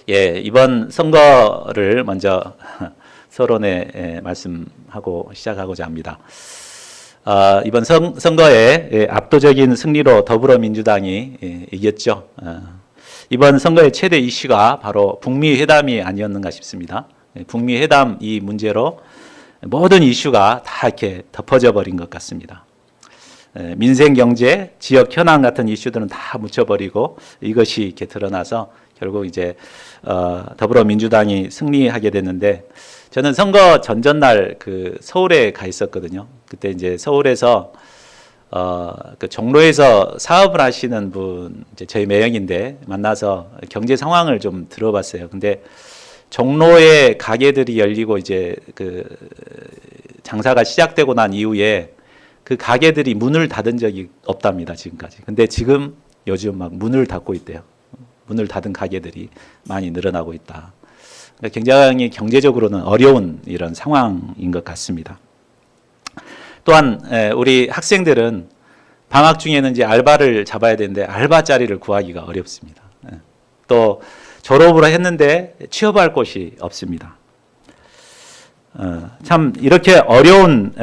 예, 이번 선거를 먼저 서론에 말씀하고 시작하고자 합니다. 이번 선거에 압도적인 승리로 더불어민주당이 이겼죠. 이번 선거의 최대 이슈가 바로 북미 회담이 아니었는가 싶습니다. 북미 회담 이 문제로 모든 이슈가 다 이렇게 덮어져 버린 것 같습니다. 민생, 경제, 지역 현안 같은 이슈들은 다 묻혀버리고 이것이 이렇게 드러나서 결국 이제 더불어민주당이 승리하게 됐는데, 저는 선거 전전날 그 서울에 가 있었거든요. 그때 이제 서울에서 그 종로에서 사업을 하시는 분, 이제 저희 매형인데 만나서 경제 상황을 좀 들어봤어요. 근데 종로에 가게들이 열리고 이제 그 장사가 시작되고 난 이후에 그 가게들이 문을 닫은 적이 없답니다, 지금까지. 근데 지금 요즘 막 문을 닫고 있대요. 문을 닫은 가게들이 많이 늘어나고 있다. 그러니까 굉장히 경제적으로는 어려운 이런 상황인 것 같습니다. 또한 우리 학생들은 방학 중에는 이제 알바를 잡아야 되는데 알바 자리를 구하기가 어렵습니다. 또 졸업을 했는데 취업할 곳이 없습니다. 참 이렇게 어려운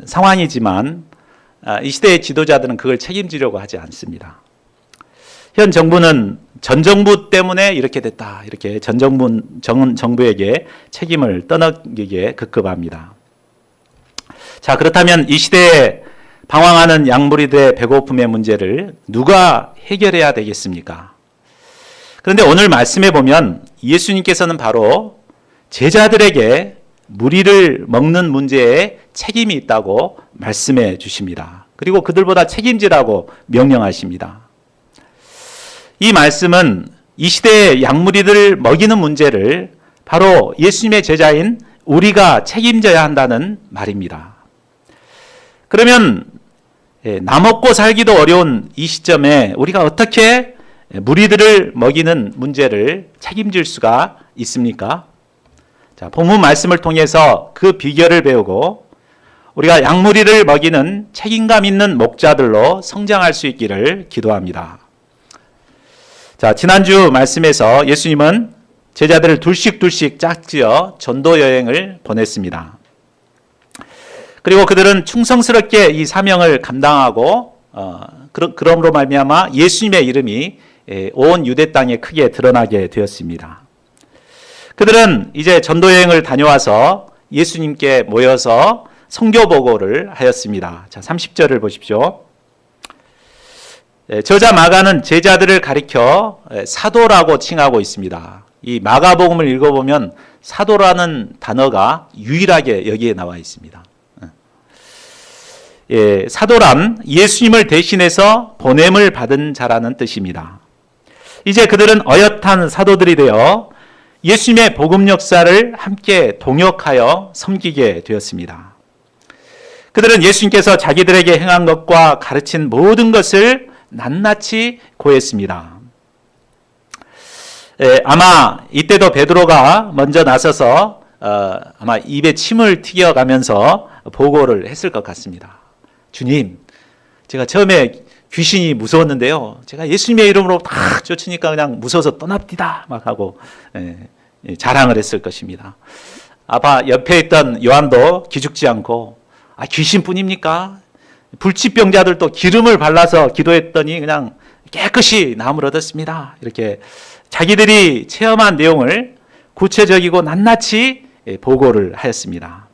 상황이지만 이 시대의 지도자들은 그걸 책임지려고 하지 않습니다. 현 정부는 전 정부 때문에 이렇게 됐다, 이렇게 전 정부에게 책임을 떠넘기기에 급급합니다. 자, 그렇다면 이 시대에 방황하는 양무리들의 배고픔의 문제를 누가 해결해야 되겠습니까? 그런데 오늘 말씀해 보면 예수님께서는 바로 제자들에게 무리를 먹는 문제에 책임이 있다고 말씀해 주십니다. 그리고 그들보다 책임지라고 명령하십니다. 이 말씀은 이 시대의 양무리들을 먹이는 문제를 바로 예수님의 제자인 우리가 책임져야 한다는 말입니다. 그러면 나 먹고 살기도 어려운 이 시점에 우리가 어떻게 무리들을 먹이는 문제를 책임질 수가 있습니까? 자, 본문 말씀을 통해서 그 비결을 배우고 우리가 양무리를 먹이는 책임감 있는 목자들로 성장할 수 있기를 기도합니다. 자, 지난주 말씀에서 예수님은 제자들을 둘씩 짝지어 전도 여행을 보냈습니다. 그리고 그들은 충성스럽게 이 사명을 감당하고 그럼으로 말미암아 예수님의 이름이 온 유대 땅에 크게 드러나게 되었습니다. 그들은 이제 전도 여행을 다녀와서 예수님께 모여서 선교 보고를 하였습니다. 자, 30절을 보십시오. 저자 마가는 제자들을 가리켜 사도라고 칭하고 있습니다. 이 마가복음을 읽어보면 사도라는 단어가 유일하게 여기에 나와 있습니다. 사도란 예수님을 대신해서 보냄을 받은 자라는 뜻입니다. 이제 그들은 어엿한 사도들이 되어 예수님의 복음 역사를 함께 동역하여 섬기게 되었습니다. 그들은 예수님께서 자기들에게 행한 것과 가르친 모든 것을 낱낱이 고했습니다. 아마 이때도 베드로가 먼저 나서서 아마 입에 침을 튀겨가면서 보고를 했을 것 같습니다. 주님, 제가 처음에 귀신이 무서웠는데요, 제가 예수님의 이름으로 탁 쫓으니까 그냥 무서워서 떠납디다 막 하고 자랑을 했을 것입니다. 아마 옆에 있던 요한도 기죽지 않고, 귀신뿐입니까? 불치병자들도 기름을 발라서 기도했더니 그냥 깨끗이 나음을 얻었습니다. 이렇게 자기들이 체험한 내용을 구체적이고 낱낱이 보고를 하였습니다.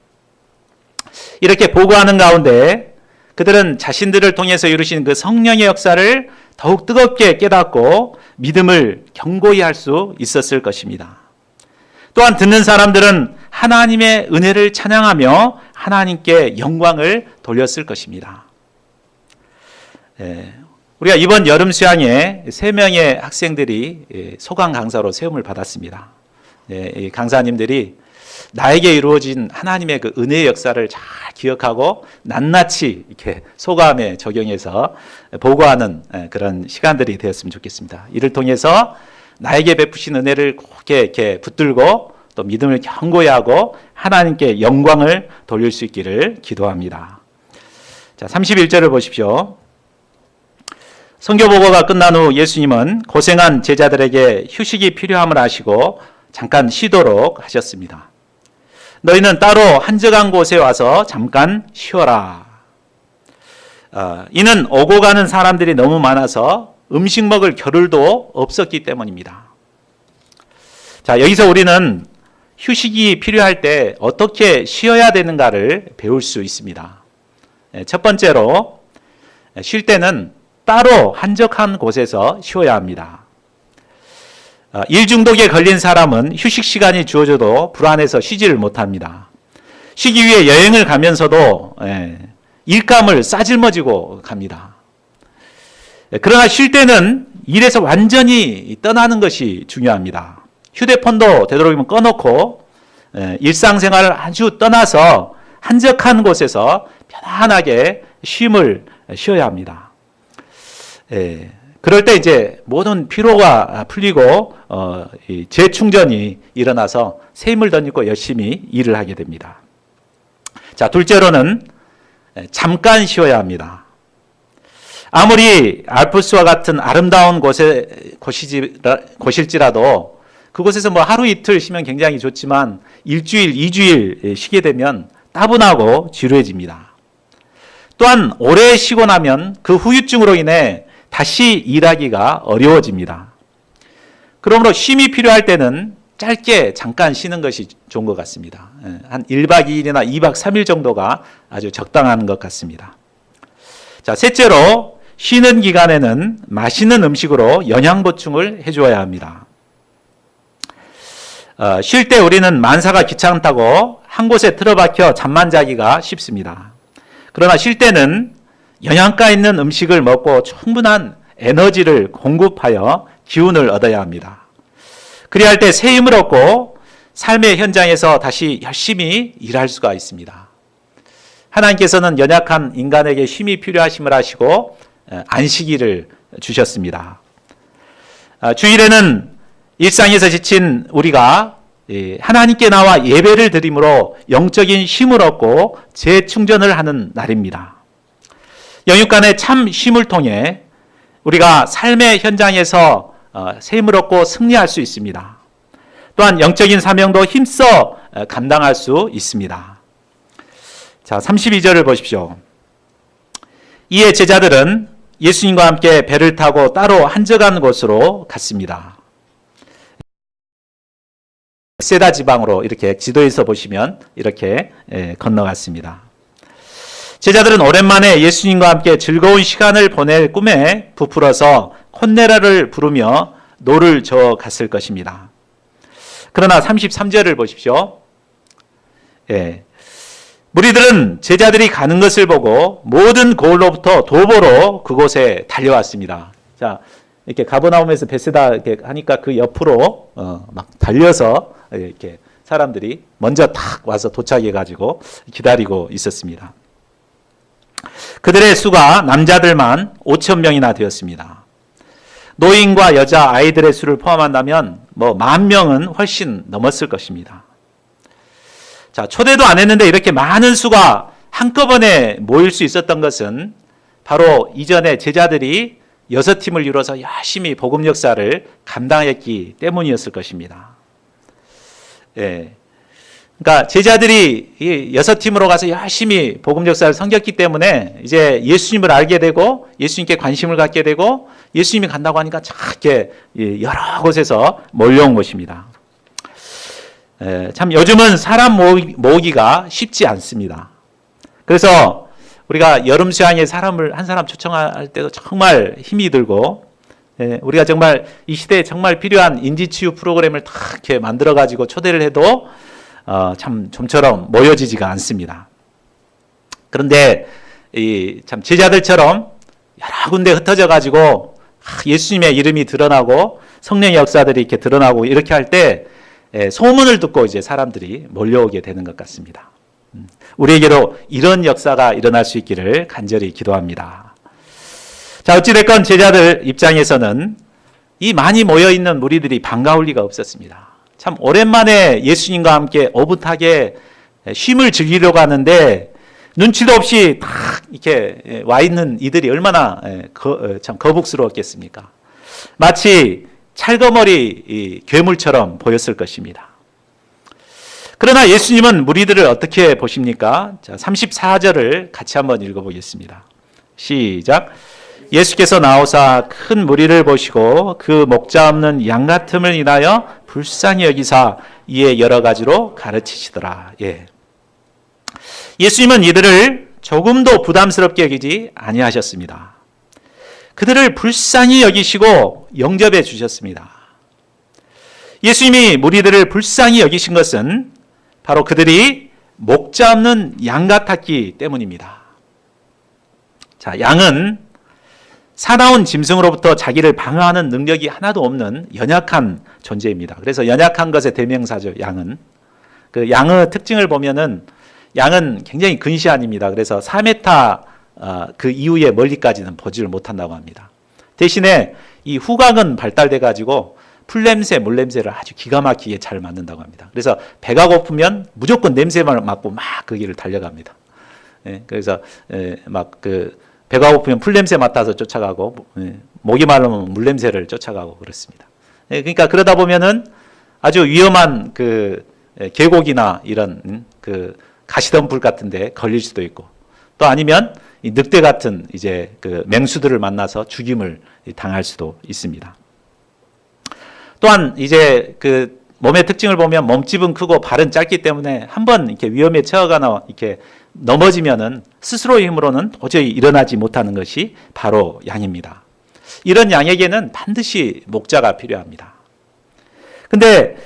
이렇게 보고하는 가운데 그들은 자신들을 통해서 이루신 그 성령의 역사를 더욱 뜨겁게 깨닫고 믿음을 견고히 할 수 있었을 것입니다. 또한 듣는 사람들은 하나님의 은혜를 찬양하며 하나님께 영광을 돌렸을 것입니다. 우리가 이번 여름 수양에 3명의 학생들이 소강 강사로 세움을 받았습니다. 이 강사님들이 나에게 이루어진 하나님의 그 은혜의 역사를 잘 기억하고 낱낱이 이렇게 소감에 적용해서 보고하는 그런 시간들이 되었으면 좋겠습니다. 이를 통해서 나에게 베푸신 은혜를 굳게 이렇게 붙들고 또 믿음을 견고히 하고 하나님께 영광을 돌릴 수 있기를 기도합니다. 자, 31절을 보십시오. 선교 보고가 끝난 후 예수님은 고생한 제자들에게 휴식이 필요함을 아시고 잠깐 쉬도록 하셨습니다. 너희는 따로 한적한 곳에 와서 잠깐 쉬어라. 이는 오고 가는 사람들이 너무 많아서 음식 먹을 겨를도 없었기 때문입니다. 자, 여기서 우리는 휴식이 필요할 때 어떻게 쉬어야 되는가를 배울 수 있습니다. 첫 번째로, 쉴 때는 따로 한적한 곳에서 쉬어야 합니다. 일 중독에 걸린 사람은 휴식 시간이 주어져도 불안해서 쉬지를 못합니다. 쉬기 위해 여행을 가면서도 일감을 싸질머지고 갑니다. 그러나 쉴 때는 일에서 완전히 떠나는 것이 중요합니다. 휴대폰도 되도록이면 꺼놓고 일상생활을 아주 떠나서 한적한 곳에서 편안하게 쉼을 쉬어야 합니다. 그럴 때 이제 모든 피로가 풀리고 재충전이 일어나서 새 힘을 덧입고 열심히 일을 하게 됩니다. 자, 둘째로는 잠깐 쉬어야 합니다. 아무리 알프스와 같은 아름다운 곳일지라도 그곳에서 뭐 하루 이틀 쉬면 굉장히 좋지만 일주일, 2주일 쉬게 되면 따분하고 지루해집니다. 또한 오래 쉬고 나면 그 후유증으로 인해 다시 일하기가 어려워집니다. 그러므로 쉼이 필요할 때는 짧게 잠깐 쉬는 것이 좋은 것 같습니다. 한 1박 2일이나 2박 3일 정도가 아주 적당한 것 같습니다. 자, 셋째로 쉬는 기간에는 맛있는 음식으로 영양 보충을 해주어야 합니다. 쉴 때 우리는 만사가 귀찮다고 한 곳에 틀어박혀 잠만 자기가 쉽습니다. 그러나 쉴 때는 영양가 있는 음식을 먹고 충분한 에너지를 공급하여 기운을 얻어야 합니다. 그리할 때 새 힘을 얻고 삶의 현장에서 다시 열심히 일할 수가 있습니다. 하나님께서는 연약한 인간에게 쉼이 필요하심을 아시고 안식일을 주셨습니다. 주일에는 일상에서 지친 우리가 하나님께 나와 예배를 드림으로 영적인 힘을 얻고 재충전을 하는 날입니다. 영육간의 참 쉼을 통해 우리가 삶의 현장에서 새 힘을 얻고 승리할 수 있습니다. 또한 영적인 사명도 힘써 감당할 수 있습니다. 자, 32절을 보십시오. 이에 제자들은 예수님과 함께 배를 타고 따로 한적한 곳으로 갔습니다. 세다 지방으로 이렇게 지도에서 보시면 이렇게 건너갔습니다. 제자들은 오랜만에 예수님과 함께 즐거운 시간을 보낼 꿈에 부풀어서 콘네라를 부르며 노를 저어 갔을 것입니다. 그러나 33절을 보십시오. 무리들은 제자들이 가는 것을 보고 모든 고을로부터 도보로 그곳에 달려왔습니다. 자, 이렇게 가버나움에서 베세다 이렇게 하니까 그 옆으로 막 달려서 이렇게 사람들이 먼저 탁 와서 도착해가지고 기다리고 있었습니다. 그들의 수가 남자들만 5,000명이나 되었습니다. 노인과 여자, 아이들의 수를 포함한다면 뭐 10,000명은 훨씬 넘었을 것입니다. 자, 초대도 안 했는데 이렇게 많은 수가 한꺼번에 모일 수 있었던 것은 바로 이전에 제자들이 6팀을 이뤄서 열심히 복음 역사를 감당했기 때문이었을 것입니다. 그러니까 제자들이 6팀으로 가서 열심히 복음 역사를 섬겼기 때문에 이제 예수님을 알게 되고 예수님께 관심을 갖게 되고 예수님이 간다고 하니까 이렇게 여러 곳에서 몰려온 것입니다. 참 요즘은 사람 모으기가 쉽지 않습니다. 그래서 우리가 여름 수양에 한 사람 초청할 때도 정말 힘이 들고 우리가 정말 이 시대에 정말 필요한 인지치유 프로그램을 다 이렇게 만들어가지고 초대를 해도 참 좀처럼 모여지지가 않습니다. 그런데 참 제자들처럼 여러 군데 흩어져가지고 예수님의 이름이 드러나고 성령의 역사들이 이렇게 드러나고 이렇게 할 때 소문을 듣고 이제 사람들이 몰려오게 되는 것 같습니다. 우리에게도 이런 역사가 일어날 수 있기를 간절히 기도합니다. 자, 어찌됐건 제자들 입장에서는 이 많이 모여있는 무리들이 반가울 리가 없었습니다. 참 오랜만에 예수님과 함께 오붓하게 쉼을 즐기려고 하는데 눈치도 없이 딱 이렇게 와 있는 이들이 얼마나 참 거북스러웠겠습니까? 마치 찰거머리 괴물처럼 보였을 것입니다. 그러나 예수님은 무리들을 어떻게 보십니까? 자, 34절을 같이 한번 읽어보겠습니다. 시작. 예수께서 나오사 큰 무리를 보시고 그 목자 없는 양 같음을 인하여 불쌍히 여기사 이에 여러 가지로 가르치시더라. 예. 예수님은 이들을 조금도 부담스럽게 여기지 아니하셨습니다. 그들을 불쌍히 여기시고 영접해 주셨습니다. 예수님이 무리들을 불쌍히 여기신 것은 바로 그들이 목자 없는 양 같았기 때문입니다. 자, 양은 사나운 짐승으로부터 자기를 방어하는 능력이 하나도 없는 연약한 존재입니다. 그래서 연약한 것의 대명사죠, 양은. 그 양의 특징을 보면은 양은 굉장히 근시안입니다. 그래서 4m 그 이후에 멀리까지는 보지를 못한다고 합니다. 대신에 이 후각은 발달돼 가지고 풀냄새, 물냄새를 아주 기가 막히게 잘 맡는다고 합니다. 그래서 배가 고프면 무조건 냄새만 맡고 막 그 길을 달려갑니다. 예, 그래서 막 그 배가 고프면 풀냄새 맡아서 쫓아가고 목이 마르면 물냄새를 쫓아가고 그렇습니다. 예, 그러니까 그러다 보면은 아주 위험한 그 계곡이나 이런 그 가시덤불 같은데 걸릴 수도 있고, 또 아니면 이 늑대 같은 이제 그 맹수들을 만나서 죽임을 당할 수도 있습니다. 또한 이제 그 몸의 특징을 보면 몸집은 크고 발은 짧기 때문에 한번 이렇게 위험에 처하거나 이렇게 넘어지면은 스스로의 힘으로는 도저히 일어나지 못하는 것이 바로 양입니다. 이런 양에게는 반드시 목자가 필요합니다. 근데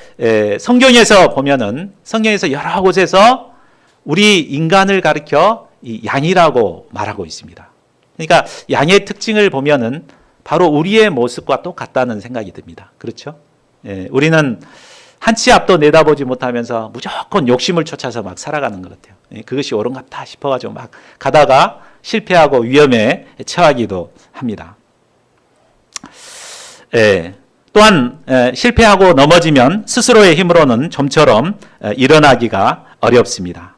성경에서 보면은 성경에서 여러 곳에서 우리 인간을 가리켜 이 양이라고 말하고 있습니다. 그러니까 양의 특징을 보면은 바로 우리의 모습과 똑같다는 생각이 듭니다. 그렇죠? 우리는 한 치 앞도 내다보지 못하면서 무조건 욕심을 쫓아서 막 살아가는 것 같아요. 그것이 옳은갑다 싶어가지고 막 가다가 실패하고 위험에 처하기도 합니다. 또한 실패하고 넘어지면 스스로의 힘으로는 좀처럼 일어나기가 어렵습니다.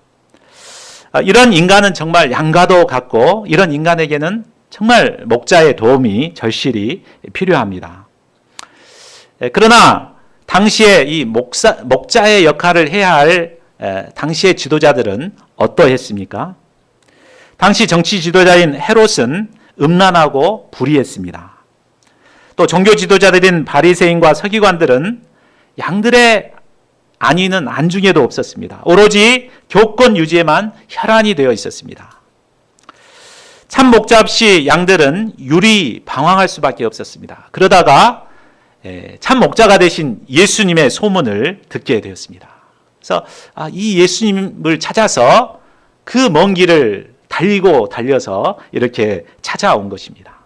이런 인간은 정말 양과도 같고 이런 인간에게는 정말 목자의 도움이 절실히 필요합니다. 그러나 당시에 이 목자의 역할을 해야 할 당시의 지도자들은 어떠했습니까? 당시 정치 지도자인 헤롯은 음란하고 불의했습니다. 또 종교 지도자들인 바리새인과 서기관들은 양들의 안위는 안중에도 없었습니다. 오로지 교권 유지에만 혈안이 되어 있었습니다. 참 목자 없이 양들은 유리 방황할 수밖에 없었습니다. 그러다가 참 목자가 되신 예수님의 소문을 듣게 되었습니다. 그래서 이 예수님을 찾아서 그 먼 길을 달려서 이렇게 찾아온 것입니다.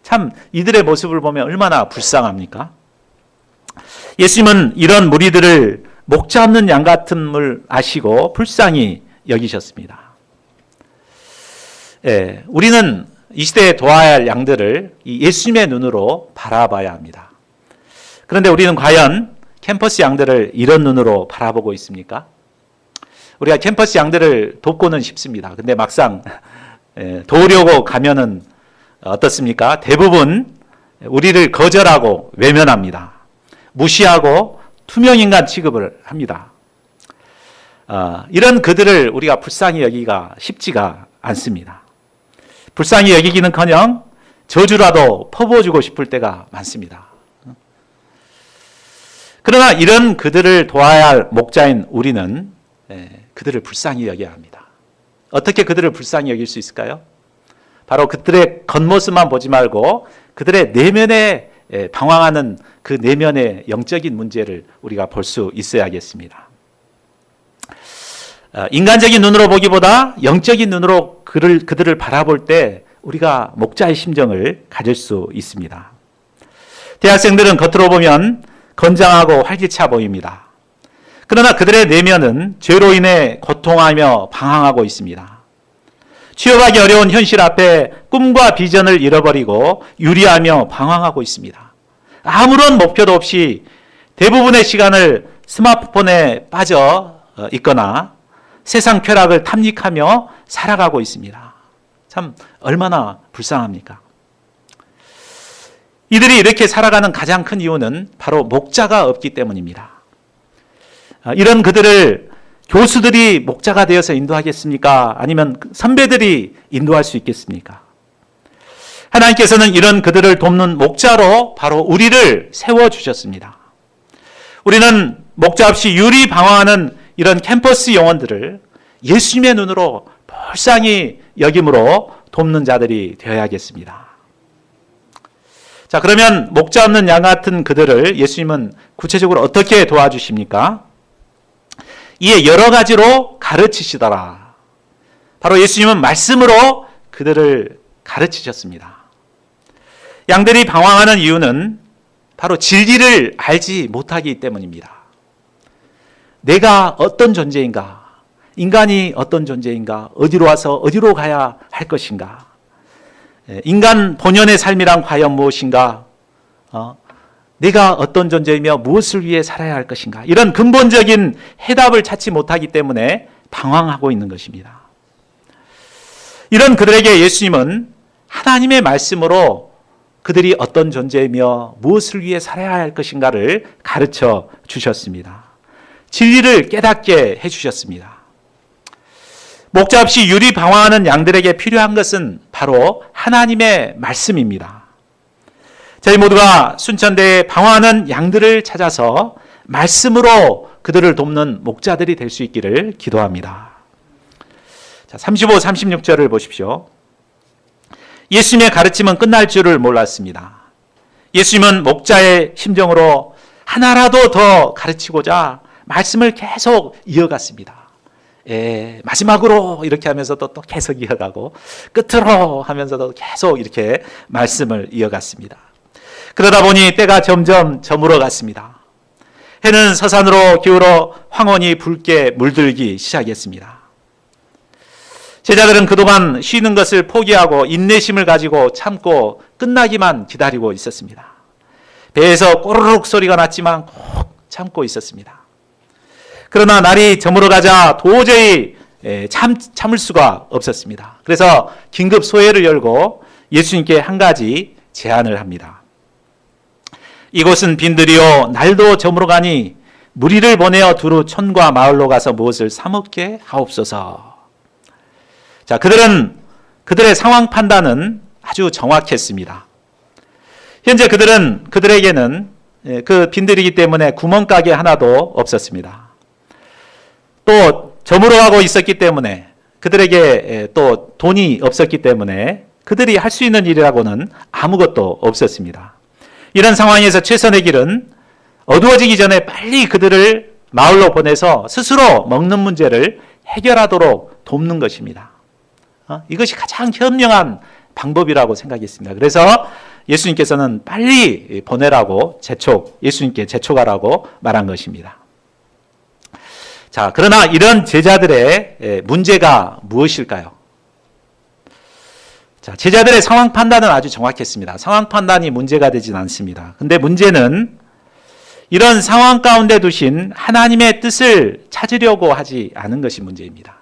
참 이들의 모습을 보면 얼마나 불쌍합니까? 예수님은 이런 무리들을 목자 없는 양 같음을 아시고 불쌍히 여기셨습니다. 우리는 이 시대에 도와야 할 양들을 이 예수님의 눈으로 바라봐야 합니다. 그런데 우리는 과연 캠퍼스 양들을 이런 눈으로 바라보고 있습니까? 우리가 캠퍼스 양들을 돕고는 싶습니다. 근데 막상 도우려고 가면은 어떻습니까? 대부분 우리를 거절하고 외면합니다. 무시하고 투명인간 취급을 합니다. 이런 그들을 우리가 불쌍히 여기기가 쉽지가 않습니다. 불쌍히 여기기는커녕 저주라도 퍼부어주고 싶을 때가 많습니다. 그러나 이런 그들을 도와야 할 목자인 우리는 그들을 불쌍히 여겨야 합니다. 어떻게 그들을 불쌍히 여길 수 있을까요? 바로 그들의 겉모습만 보지 말고 그들의 내면에 방황하는 그 내면의 영적인 문제를 우리가 볼 수 있어야겠습니다. 인간적인 눈으로 보기보다 영적인 눈으로 그들을 바라볼 때 우리가 목자의 심정을 가질 수 있습니다. 대학생들은 겉으로 보면 건장하고 활기차 보입니다. 그러나 그들의 내면은 죄로 인해 고통하며 방황하고 있습니다. 취업하기 어려운 현실 앞에 꿈과 비전을 잃어버리고 유리하며 방황하고 있습니다. 아무런 목표도 없이 대부분의 시간을 스마트폰에 빠져 있거나 세상 쾌락을 탐닉하며 살아가고 있습니다. 참 얼마나 불쌍합니까? 이들이 이렇게 살아가는 가장 큰 이유는 바로 목자가 없기 때문입니다. 이런 그들을 교수들이 목자가 되어서 인도하겠습니까? 아니면 선배들이 인도할 수 있겠습니까? 하나님께서는 이런 그들을 돕는 목자로 바로 우리를 세워주셨습니다. 우리는 목자 없이 유리방황하는 이런 캠퍼스 영혼들을 예수님의 눈으로 불쌍히 여김으로 돕는 자들이 되어야겠습니다. 자, 그러면 목자 없는 양 같은 그들을 예수님은 구체적으로 어떻게 도와주십니까? 이에 여러 가지로 가르치시더라. 바로 예수님은 말씀으로 그들을 가르치셨습니다. 양들이 방황하는 이유는 바로 진리를 알지 못하기 때문입니다. 내가 어떤 존재인가? 인간이 어떤 존재인가? 어디로 와서 어디로 가야 할 것인가? 인간 본연의 삶이란 과연 무엇인가? 내가 어떤 존재이며 무엇을 위해 살아야 할 것인가? 이런 근본적인 해답을 찾지 못하기 때문에 방황하고 있는 것입니다. 이런 그들에게 예수님은 하나님의 말씀으로 그들이 어떤 존재이며 무엇을 위해 살아야 할 것인가를 가르쳐 주셨습니다. 진리를 깨닫게 해주셨습니다. 목자 없이 유리방황하는 양들에게 필요한 것은 바로 하나님의 말씀입니다. 저희 모두가 순천대에 방황하는 양들을 찾아서 말씀으로 그들을 돕는 목자들이 될 수 있기를 기도합니다. 자, 35, 36절을 보십시오. 예수님의 가르침은 끝날 줄을 몰랐습니다. 예수님은 목자의 심정으로 하나라도 더 가르치고자 말씀을 계속 이어갔습니다. 마지막으로 이렇게 하면서도 또 계속 이어가고 끝으로 하면서도 계속 이렇게 말씀을 이어갔습니다. 그러다 보니 때가 점점 저물어 갔습니다. 해는 서산으로 기울어 황혼이 붉게 물들기 시작했습니다. 제자들은 그동안 쉬는 것을 포기하고 인내심을 가지고 참고 끝나기만 기다리고 있었습니다. 배에서 꼬르륵 소리가 났지만 꼭 참고 있었습니다. 그러나 날이 저물어가자 도저히 참을 수가 없었습니다. 그래서 긴급 소회를 열고 예수님께 한 가지 제안을 합니다. 이곳은 빈들이요 날도 저물어가니 무리를 보내어 두루 촌과 마을로 가서 무엇을 사 먹게 하옵소서. 자, 그들의 상황 판단은 아주 정확했습니다. 현재 그들에게는 그 빈들이기 때문에 구멍가게 하나도 없었습니다. 또 저물어가고 있었기 때문에 그들에게 또 돈이 없었기 때문에 그들이 할 수 있는 일이라고는 아무것도 없었습니다. 이런 상황에서 최선의 길은 어두워지기 전에 빨리 그들을 마을로 보내서 스스로 먹는 문제를 해결하도록 돕는 것입니다. 이것이 가장 현명한 방법이라고 생각했습니다. 그래서 예수님께서는 빨리 보내라고 예수님께 재촉하라고 말한 것입니다. 자, 그러나 이런 제자들의 문제가 무엇일까요? 자, 제자들의 상황 판단은 아주 정확했습니다. 상황 판단이 문제가 되진 않습니다. 근데 문제는 이런 상황 가운데 두신 하나님의 뜻을 찾으려고 하지 않은 것이 문제입니다.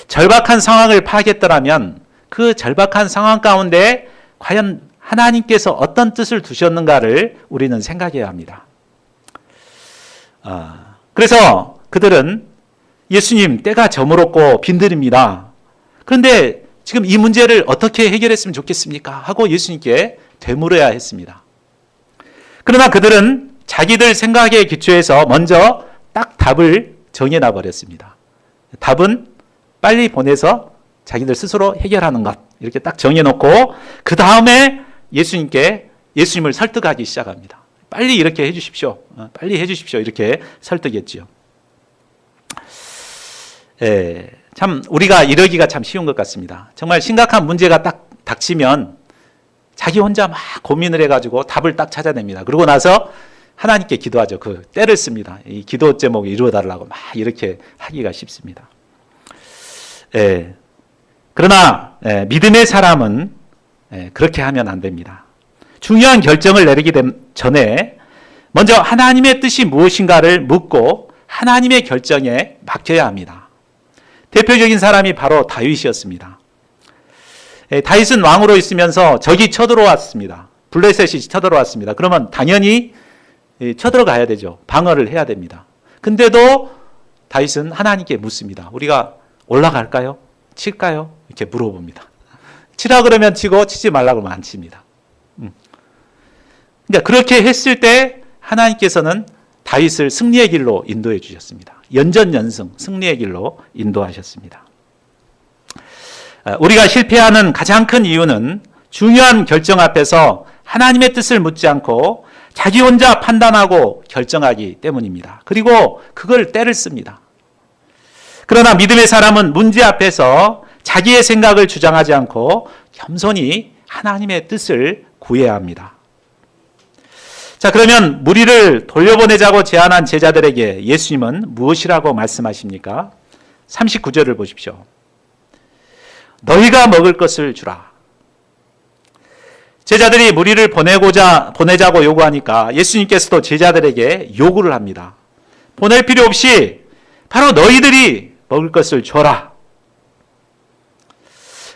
절박한 상황을 파악했더라면 그 절박한 상황 가운데 과연 하나님께서 어떤 뜻을 두셨는가를 우리는 생각해야 합니다. 그래서 그들은 예수님 때가 저물었고 빈들입니다. 그런데 지금 이 문제를 어떻게 해결했으면 좋겠습니까? 하고 예수님께 되물어야 했습니다. 그러나 그들은 자기들 생각에 기초해서 먼저 딱 답을 정해놔 버렸습니다. 답은 빨리 보내서 자기들 스스로 해결하는 것 이렇게 딱 정해놓고 그 다음에 예수님을 설득하기 시작합니다. 빨리 이렇게 해주십시오. 빨리 해주십시오. 이렇게 설득했지요. 참 우리가 이러기가 참 쉬운 것 같습니다. 정말 심각한 문제가 딱 닥치면 자기 혼자 막 고민을 해가지고 답을 딱 찾아냅니다. 그러고 나서 하나님께 기도하죠. 그 때를 씁니다. 이 기도 제목을 이루어달라고 막 이렇게 하기가 쉽습니다. 그러나 믿음의 사람은 그렇게 하면 안 됩니다. 중요한 결정을 내리기 전에 먼저 하나님의 뜻이 무엇인가를 묻고 하나님의 결정에 맡겨야 합니다. 대표적인 사람이 바로 다윗이었습니다. 다윗은 왕으로 있으면서 적이 쳐들어왔습니다. 블레셋이 쳐들어왔습니다. 그러면 당연히 쳐들어가야 되죠. 방어를 해야 됩니다. 근데도 다윗은 하나님께 묻습니다. 우리가 올라갈까요? 칠까요? 이렇게 물어봅니다. 치라 그러면 치고 치지 말라 그러면 안 칩니다. 그러니까 그렇게 했을 때 하나님께서는 다윗을 승리의 길로 인도해 주셨습니다. 연전연승 승리의 길로 인도하셨습니다. 우리가 실패하는 가장 큰 이유는 중요한 결정 앞에서 하나님의 뜻을 묻지 않고 자기 혼자 판단하고 결정하기 때문입니다. 그리고 그걸 때를 씁니다. 그러나 믿음의 사람은 문제 앞에서 자기의 생각을 주장하지 않고 겸손히 하나님의 뜻을 구해야 합니다. 자, 그러면 무리를 돌려보내자고 제안한 제자들에게 예수님은 무엇이라고 말씀하십니까? 39절을 보십시오. 너희가 먹을 것을 주라. 제자들이 무리를 보내자고 요구하니까 예수님께서도 제자들에게 요구를 합니다. 보낼 필요 없이 바로 너희들이 먹을 것을 줘라.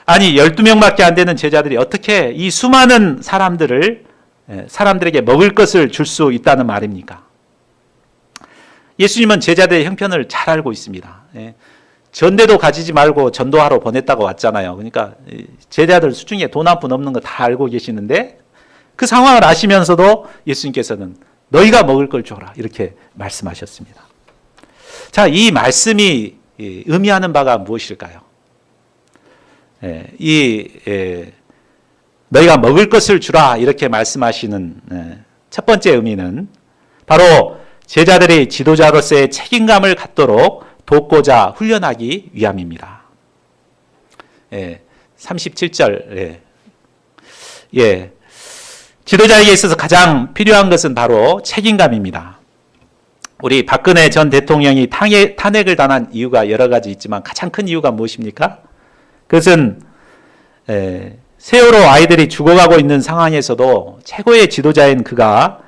아니 12명밖에 안 되는 제자들이 어떻게 이 수많은 사람들에게 먹을 것을 줄 수 있다는 말입니까? 예수님은 제자들의 형편을 잘 알고 있습니다. 전대도 가지지 말고 전도하러 보냈다고 왔잖아요. 그러니까 제자들 수중에 돈 한 푼 없는 거 다 알고 계시는데 그 상황을 아시면서도 예수님께서는 너희가 먹을 걸 줘라 이렇게 말씀하셨습니다. 자, 이 말씀이 의미하는 바가 무엇일까요? 너희가 먹을 것을 주라 이렇게 말씀하시는 첫 번째 의미는 바로 제자들이 지도자로서의 책임감을 갖도록 돕고자 훈련하기 위함입니다. 37절. 지도자에게 있어서 가장 필요한 것은 바로 책임감입니다. 우리 박근혜 전 대통령이 탄핵을 당한 이유가 여러 가지 있지만 가장 큰 이유가 무엇입니까? 그것은 세월호 아이들이 죽어가고 있는 상황에서도 최고의 지도자인 그가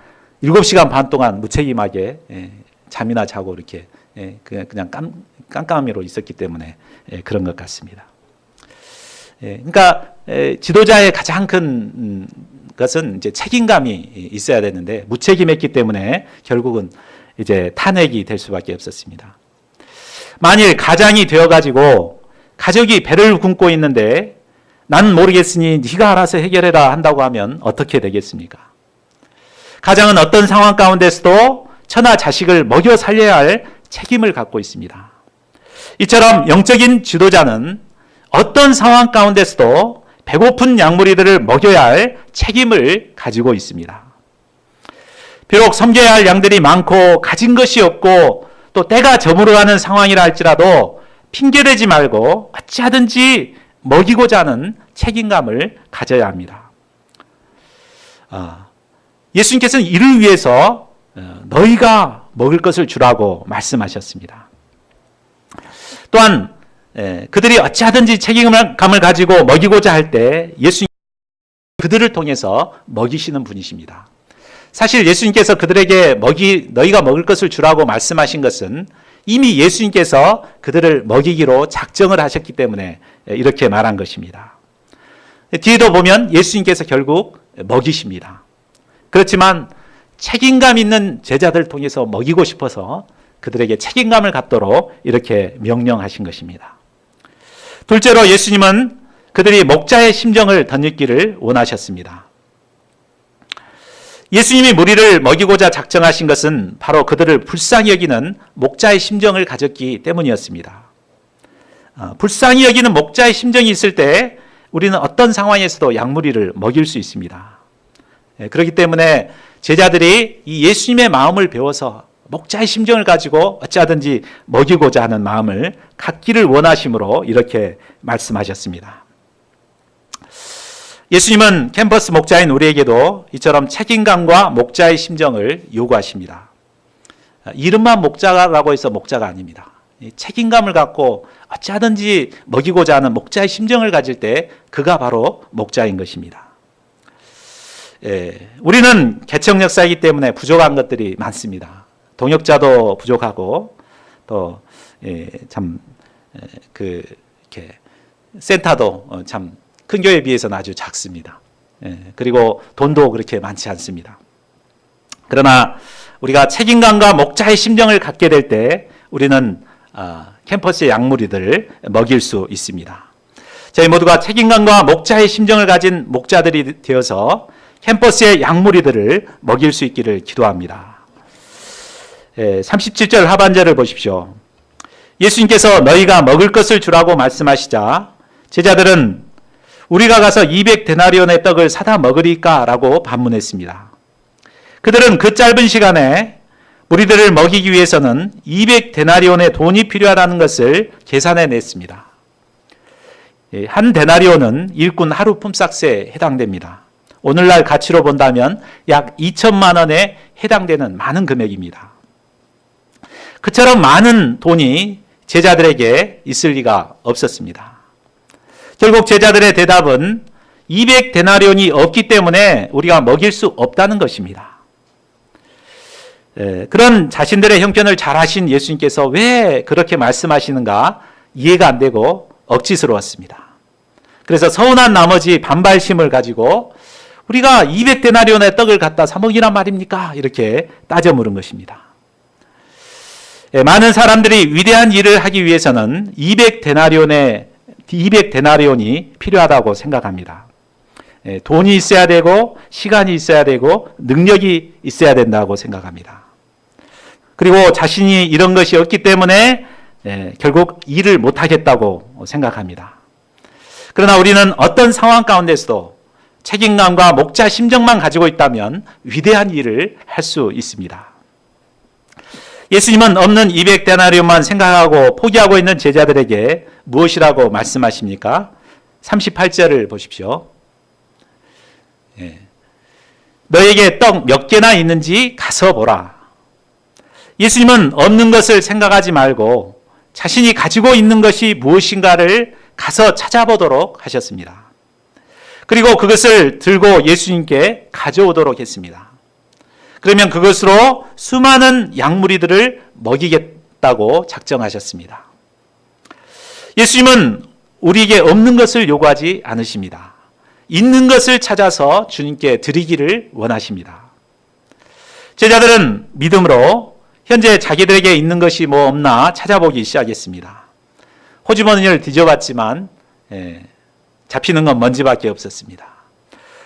7시간 반 동안 무책임하게 잠이나 자고 이렇게 그냥 깜깜이로 있었기 때문에 그런 것 같습니다. 그러니까 지도자의 가장 큰 것은 이제 책임감이 있어야 되는데 무책임했기 때문에 결국은 이제 탄핵이 될 수밖에 없었습니다. 만일 가장이 되어가지고 가족이 배를 굶고 있는데 나는 모르겠으니 네가 알아서 해결해라 한다고 하면 어떻게 되겠습니까? 가장은 어떤 상황 가운데서도 처나 자식을 먹여 살려야 할 책임을 갖고 있습니다. 이처럼 영적인 지도자는 어떤 상황 가운데서도 배고픈 양무리들을 먹여야 할 책임을 가지고 있습니다. 비록 섬겨야 할 양들이 많고 가진 것이 없고 또 때가 저물어가는 상황이라 할지라도 핑계대지 말고 어찌하든지 먹이고자 하는 책임감을 가져야 합니다. 예수님께서는 이를 위해서 너희가 먹을 것을 주라고 말씀하셨습니다. 또한 그들이 어찌하든지 책임감을 가지고 먹이고자 할 때 예수님 그들을 통해서 먹이시는 분이십니다. 사실 예수님께서 그들에게 너희가 먹을 것을 주라고 말씀하신 것은 이미 예수님께서 그들을 먹이기로 작정을 하셨기 때문에 이렇게 말한 것입니다. 뒤에도 보면 예수님께서 결국 먹이십니다. 그렇지만 책임감 있는 제자들을 통해서 먹이고 싶어서 그들에게 책임감을 갖도록 이렇게 명령하신 것입니다. 둘째로 예수님은 그들이 목자의 심정을 덧입기를 원하셨습니다. 예수님이 무리를 먹이고자 작정하신 것은 바로 그들을 불쌍히 여기는 목자의 심정을 가졌기 때문이었습니다. 불쌍히 여기는 목자의 심정이 있을 때 우리는 어떤 상황에서도 양무리를 먹일 수 있습니다. 그렇기 때문에 제자들이 이 예수님의 마음을 배워서 목자의 심정을 가지고 어찌하든지 먹이고자 하는 마음을 갖기를 원하심으로 이렇게 말씀하셨습니다. 예수님은 캠퍼스 목자인 우리에게도 이처럼 책임감과 목자의 심정을 요구하십니다. 이름만 목자라고 해서 목자가 아닙니다. 책임감을 갖고 어찌하든지 먹이고자 하는 목자의 심정을 가질 때 그가 바로 목자인 것입니다. 우리는 개척 역사이기 때문에 부족한 것들이 많습니다. 동역자도 부족하고 또 참 이렇게 센터도 참 큰 교회에 비해서는 아주 작습니다. 그리고 돈도 그렇게 많지 않습니다. 그러나 우리가 책임감과 목자의 심정을 갖게 될 때 우리는 캠퍼스의 약무리들을 먹일 수 있습니다. 저희 모두가 책임감과 목자의 심정을 가진 목자들이 되어서 캠퍼스의 약무리들을 먹일 수 있기를 기도합니다. 37절 하반절을 보십시오. 예수님께서 너희가 먹을 것을 주라고 말씀하시자 제자들은 우리가 가서 200데나리온의 떡을 사다 먹으리까? 라고 반문했습니다. 그들은 그 짧은 시간에 무리들을 먹이기 위해서는 200데나리온의 돈이 필요하다는 것을 계산해 냈습니다. 한 데나리온은 일꾼 하루 품삯에 해당됩니다. 오늘날 가치로 본다면 약 2천만 원에 해당되는 많은 금액입니다. 그처럼 많은 돈이 제자들에게 있을 리가 없었습니다. 결국 제자들의 대답은 200데나리온이 없기 때문에 우리가 먹일 수 없다는 것입니다. 그런 자신들의 형편을 잘 아신 예수님께서 왜 그렇게 말씀하시는가 이해가 안 되고 억지스러웠습니다. 그래서 서운한 나머지 반발심을 가지고 우리가 200데나리온의 떡을 갖다 사 먹이란 말입니까? 이렇게 따져 물은 것입니다. 많은 사람들이 위대한 일을 하기 위해서는 200데나리온이 필요하다고 생각합니다. 돈이 있어야 되고 시간이 있어야 되고 능력이 있어야 된다고 생각합니다. 그리고 자신이 이런 것이 없기 때문에 결국 일을 못하겠다고 생각합니다. 그러나 우리는 어떤 상황 가운데서도 책임감과 목자 심정만 가지고 있다면 위대한 일을 할 수 있습니다. 예수님은 없는 200데나리온만 생각하고 포기하고 있는 제자들에게 무엇이라고 말씀하십니까? 38절을 보십시오. 너에게 떡 몇 개나 있는지 가서 보라. 예수님은 없는 것을 생각하지 말고 자신이 가지고 있는 것이 무엇인가를 가서 찾아보도록 하셨습니다. 그리고 그것을 들고 예수님께 가져오도록 했습니다. 그러면 그것으로 수많은 양무리들을 먹이겠다고 작정하셨습니다. 예수님은 우리에게 없는 것을 요구하지 않으십니다. 있는 것을 찾아서 주님께 드리기를 원하십니다. 제자들은 믿음으로 현재 자기들에게 있는 것이 뭐 없나 찾아보기 시작했습니다. 호주머니를 뒤져봤지만 잡히는 건 먼지밖에 없었습니다.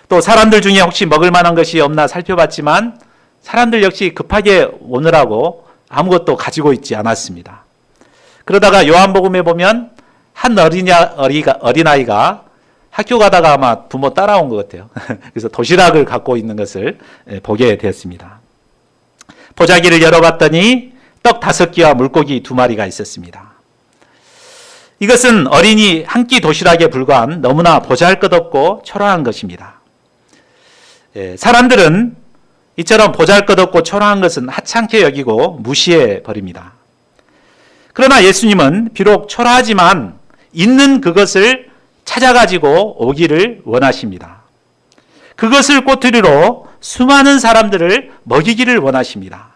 또 사람들 중에 혹시 먹을 만한 것이 없나 살펴봤지만 사람들 역시 급하게 오느라고 아무것도 가지고 있지 않았습니다. 그러다가 요한복음에 보면 한 어린아이가 학교 가다가 아마 부모 따라온 것 같아요. 그래서 도시락을 갖고 있는 것을 보게 되었습니다. 보자기를 열어봤더니 떡 5개와 물고기 2마리가 있었습니다. 이것은 어린이 한 끼 도시락에 불과한 너무나 보잘것없고 초라한 것입니다. 사람들은 이처럼 보잘것없고 초라한 것은 하찮게 여기고 무시해 버립니다. 그러나 예수님은 비록 초라하지만 있는 그것을 찾아가지고 오기를 원하십니다. 그것을 꼬투리로 수많은 사람들을 먹이기를 원하십니다.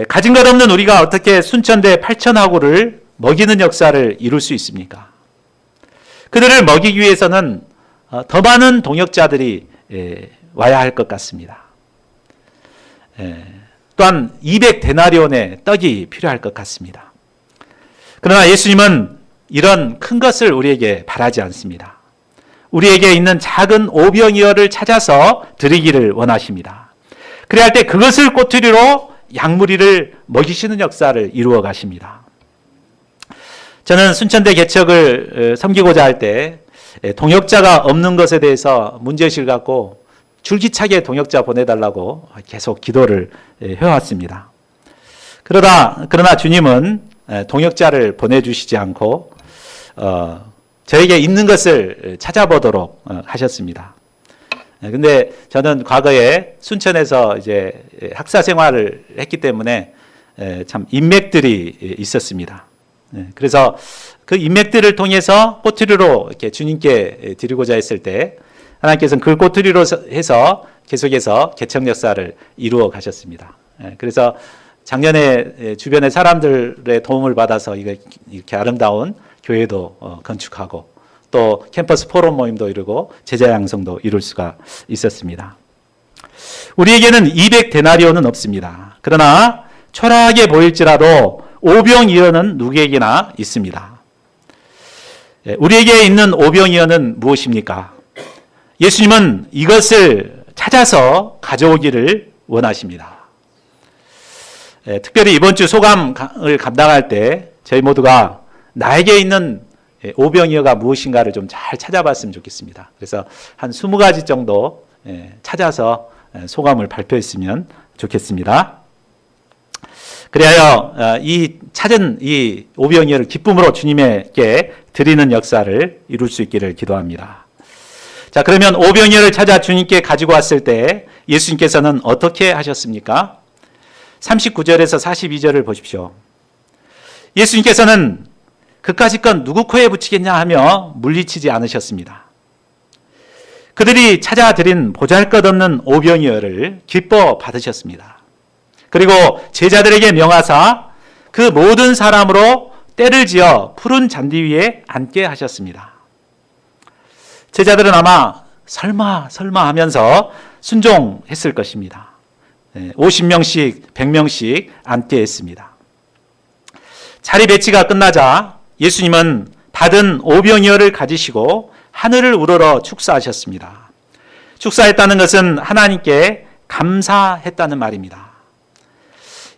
가진 것 없는 우리가 어떻게 순천대 8천하구를 먹이는 역사를 이룰 수 있습니까? 그들을 먹이기 위해서는 더 많은 동역자들이 와야 할 것 같습니다. 또한 200데나리온의 떡이 필요할 것 같습니다. 그러나 예수님은 이런 큰 것을 우리에게 바라지 않습니다. 우리에게 있는 작은 오병이어를 찾아서 드리기를 원하십니다. 그래야 할 때 그것을 꼬투리로 양무리를 먹이시는 역사를 이루어 가십니다. 저는 순천대 개척을 섬기고자 할 때 동역자가 없는 것에 대해서 문제의식을 갖고 줄기차게 동역자 보내달라고 계속 기도를 해왔습니다. 그러나 주님은 동역자를 보내주시지 않고 저에게 있는 것을 찾아보도록 하셨습니다. 근데 저는 과거에 순천에서 이제 학사 생활을 했기 때문에 참 인맥들이 있었습니다. 그래서 그 인맥들을 통해서 꼬투리로 이렇게 주님께 드리고자 했을 때 하나님께서는 그 꼬투리로 해서 계속해서 개척 역사를 이루어 가셨습니다. 그래서 작년에 주변의 사람들의 도움을 받아서 이렇게 아름다운 교회도 건축하고 또 캠퍼스 포럼 모임도 이루고 제자 양성도 이룰 수가 있었습니다. 우리에게는 200데나리온은 없습니다. 그러나 초라하게 보일지라도 오병이어는 누구에게나 있습니다. 우리에게 있는 오병이어는 무엇입니까? 예수님은 이것을 찾아서 가져오기를 원하십니다. 특별히 이번 주 소감을 감당할 때 저희 모두가 나에게 있는 오병이어가 무엇인가를 좀 잘 찾아봤으면 좋겠습니다. 그래서 한 20가지 정도 찾아서 소감을 발표했으면 좋겠습니다. 그리하여 이 찾은 이 오병이어를 기쁨으로 주님에게 드리는 역사를 이룰 수 있기를 기도합니다. 자, 그러면 오병이어를 찾아 주님께 가지고 왔을 때 예수님께서는 어떻게 하셨습니까? 39절에서 42절을 보십시오. 예수님께서는 그까짓 건 누구 코에 붙이겠냐 하며 물리치지 않으셨습니다. 그들이 찾아드린 보잘것없는 오병이어를 기뻐 받으셨습니다. 그리고 제자들에게 명하사 그 모든 사람으로 때를 지어 푸른 잔디 위에 앉게 하셨습니다. 제자들은 아마 설마 하면서 순종했을 것입니다. 50명씩 100명씩 앉게 했습니다. 자리 배치가 끝나자 예수님은 받은 오병이어를 가지시고 하늘을 우러러 축사하셨습니다. 축사했다는 것은 하나님께 감사했다는 말입니다.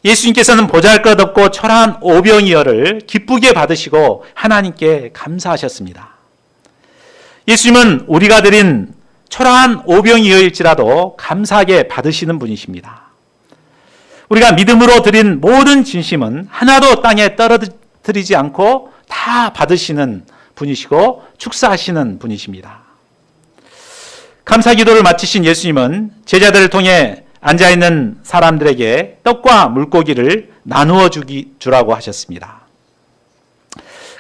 예수님께서는 보잘것없고 초라한 오병이어를 기쁘게 받으시고 하나님께 감사하셨습니다. 예수님은 우리가 드린 초라한 오병이어일지라도 감사하게 받으시는 분이십니다. 우리가 믿음으로 드린 모든 진심은 하나도 땅에 떨어뜨리지 않고 다 받으시는 분이시고 축사하시는 분이십니다. 감사 기도를 마치신 예수님은 제자들을 통해 앉아있는 사람들에게 떡과 물고기를 나누어 주라고 하셨습니다.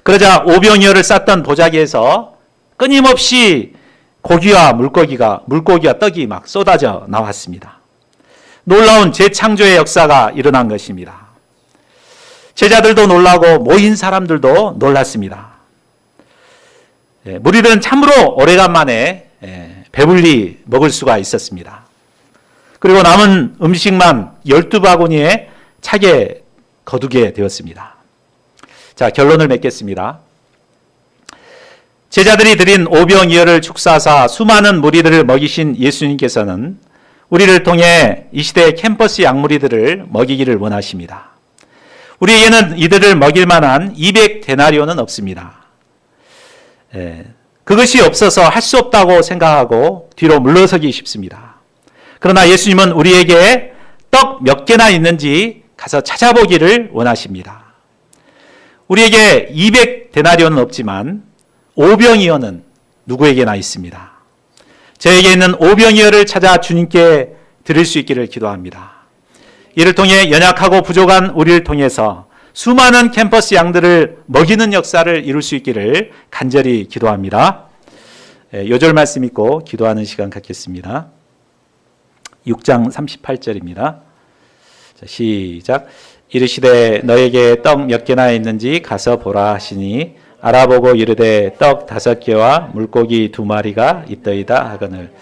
그러자 오병이어를 쌌던 보자기에서 끊임없이 고기와 물고기와 떡이 막 쏟아져 나왔습니다. 놀라운 재창조의 역사가 일어난 것입니다. 제자들도 놀라고 모인 사람들도 놀랐습니다. 무리들은 참으로 오래간만에 배불리 먹을 수가 있었습니다. 그리고 남은 음식만 12바구니에 차게 거두게 되었습니다. 자, 결론을 맺겠습니다. 제자들이 드린 오병이어를 축사하사 수많은 무리들을 먹이신 예수님께서는 우리를 통해 이 시대의 캠퍼스 양무리들을 먹이기를 원하십니다. 우리에게는 이들을 먹일 만한 200데나리온은 없습니다. 그것이 없어서 할 수 없다고 생각하고 뒤로 물러서기 쉽습니다. 그러나 예수님은 우리에게 떡 몇 개나 있는지 가서 찾아보기를 원하십니다. 우리에게 200데나리온은 없지만 오병이어는 누구에게나 있습니다. 저에게 있는 오병이어를 찾아 주님께 드릴 수 있기를 기도합니다. 이를 통해 연약하고 부족한 우리를 통해서 수많은 캠퍼스 양들을 먹이는 역사를 이룰 수 있기를 간절히 기도합니다. 요절 말씀 읽고 기도하는 시간 갖겠습니다. 6장 38절입니다. 시작. 이르시되 너에게 떡 몇 개나 있는지 가서 보라 하시니 알아보고 이르되 떡 5개와 물고기 2마리가 있더이다 하거늘